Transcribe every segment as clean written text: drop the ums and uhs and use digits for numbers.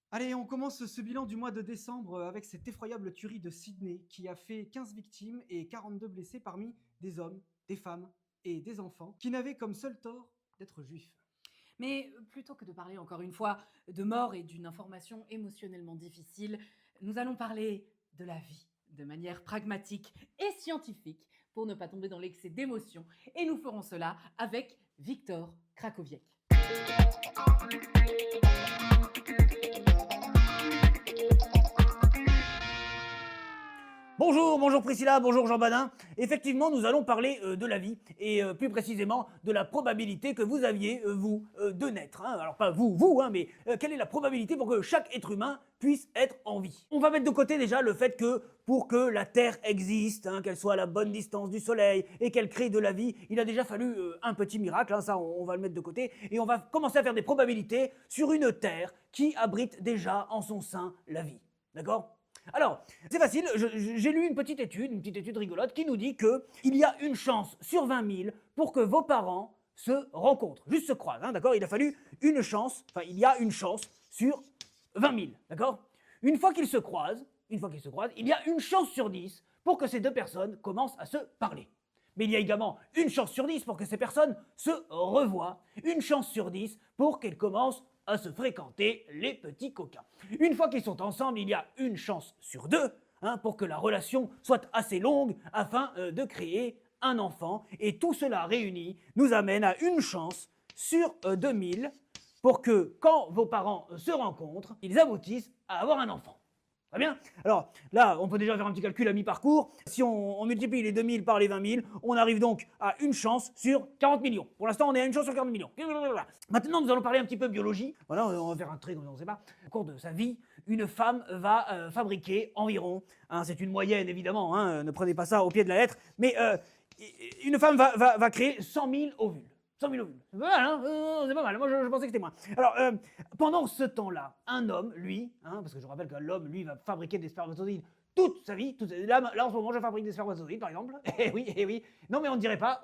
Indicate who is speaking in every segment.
Speaker 1: Allez, on commence ce bilan du mois de décembre avec cette effroyable tuerie de Sydney qui a fait 15 victimes et 42 blessés parmi des hommes, des femmes et des enfants qui n'avaient comme seul tort d'être juifs.
Speaker 2: Mais plutôt que de parler encore une fois de mort et d'une information émotionnellement difficile, nous allons parler de la vie de manière pragmatique et scientifique pour ne pas tomber dans l'excès d'émotion. Et nous ferons cela avec Victor Krakowiak.
Speaker 3: Bonjour, bonjour Priscilla, bonjour Jean Badin. Effectivement, nous allons parler de la vie et plus précisément de la probabilité que vous aviez, vous, de naître. Hein. Alors pas vous, hein, mais quelle est la probabilité pour que chaque être humain puisse être en vie? On va mettre de côté déjà le fait que pour que la Terre existe, hein, qu'elle soit à la bonne distance du Soleil et qu'elle crée de la vie, il a déjà fallu un petit miracle, hein, ça on va le mettre de côté, et on va commencer à faire des probabilités sur une Terre qui abrite déjà en son sein la vie. D'accord ? Alors, c'est facile, j'ai lu une petite étude rigolote qui nous dit qu'il y a une chance sur 20 000 pour que vos parents se rencontrent, juste se croisent, hein, d'accord? Il a fallu une chance, enfin il y a une chance sur 20 000, d'accord? Une fois qu'ils se croisent, il y a une chance sur 10 pour que ces deux personnes commencent à se parler. Mais il y a également une chance sur 10 pour que ces personnes se revoient, une chance sur 10 pour qu'elles commencent à se fréquenter, les petits coquins. Une fois qu'ils sont ensemble, il y a une chance sur 2 pour que la relation soit assez longue afin de créer un enfant. Et tout cela réuni nous amène à une chance sur 2000 pour que quand vos parents se rencontrent, ils aboutissent à avoir un enfant. Très bien. Alors là, on peut déjà faire un petit calcul à mi-parcours. Si on multiplie les 2000 par les 20 000, on arrive donc à une chance sur 40 millions. Pour l'instant, on est à une chance sur 40 millions. Maintenant, nous allons parler un petit peu biologie. Voilà, on va faire un trait comme on ne sait pas. Au cours de sa vie, une femme va fabriquer environ, c'est une moyenne évidemment, ne prenez pas ça au pied de la lettre, mais une femme va créer 100 000 ovules. 100 000 ovules. C'est pas mal, hein? C'est pas mal. Moi, je pensais que c'était moins. Alors, pendant ce temps-là, un homme, lui, parce que je rappelle que l'homme, lui, va fabriquer des spermatozoïdes toute sa vie. Là, en ce moment, je fabrique des spermatozoïdes, par exemple. Eh oui, eh oui. Non, mais on dirait pas,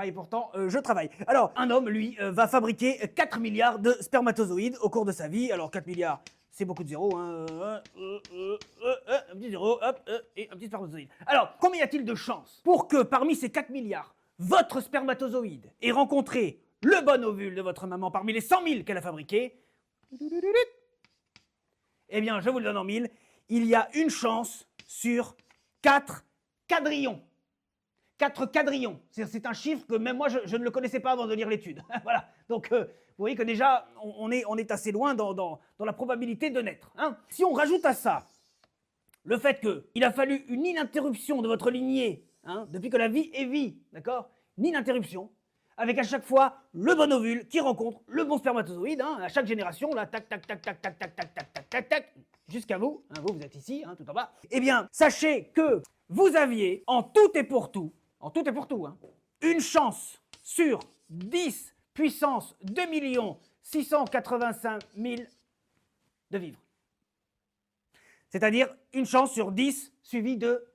Speaker 3: et pourtant, je travaille. Alors, un homme, lui, va fabriquer 4 milliards de spermatozoïdes au cours de sa vie. Alors, 4 milliards, c'est beaucoup de zéros, hein. Un petit zéro, hop, et un petit spermatozoïde. Alors, combien y a-t-il de chances pour que parmi ces 4 milliards, votre spermatozoïde ait rencontré le bon ovule de votre maman parmi les 100 000 qu'elle a fabriqués? Eh bien, je vous le donne en mille, il y a une chance sur 4 quadrillons. 4 quadrillons. C'est un chiffre que même moi, je ne le connaissais pas avant de lire l'étude. Voilà. Donc, vous voyez que déjà, on est assez loin dans la probabilité de naître. Hein. Si on rajoute à ça le fait qu'il a fallu une ininterruption de votre lignée, depuis que la vie est vie, d'accord? Une ininterruption, avec à chaque fois le bon ovule qui rencontre le bon spermatozoïde, à chaque génération, là, tac, tac, tac, tac, tac, tac, tac, tac, tac, tac, tac, jusqu'à vous, vous êtes ici, tout en bas. Eh bien, sachez que vous aviez, en tout et pour tout, une chance sur 10 puissance 2 685 000 de vivre. C'est-à-dire une chance sur 10 suivie de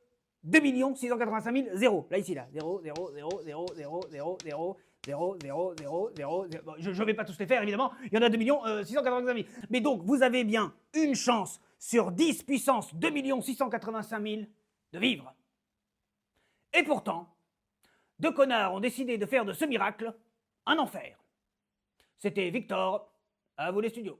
Speaker 3: 2 685 000 zéro. Là, ici, là. 0, 0, 0, 0, 0, 0, 0, 0, 0, 0, 0, 0. Bon, je ne vais pas tous les faire, évidemment. Il y en a 2 685 000. Mais donc, vous avez bien une chance sur 10 puissance 2 685 000 de vivre. Et pourtant, deux connards ont décidé de faire de ce miracle un enfer. C'était Victor, à vous les studios.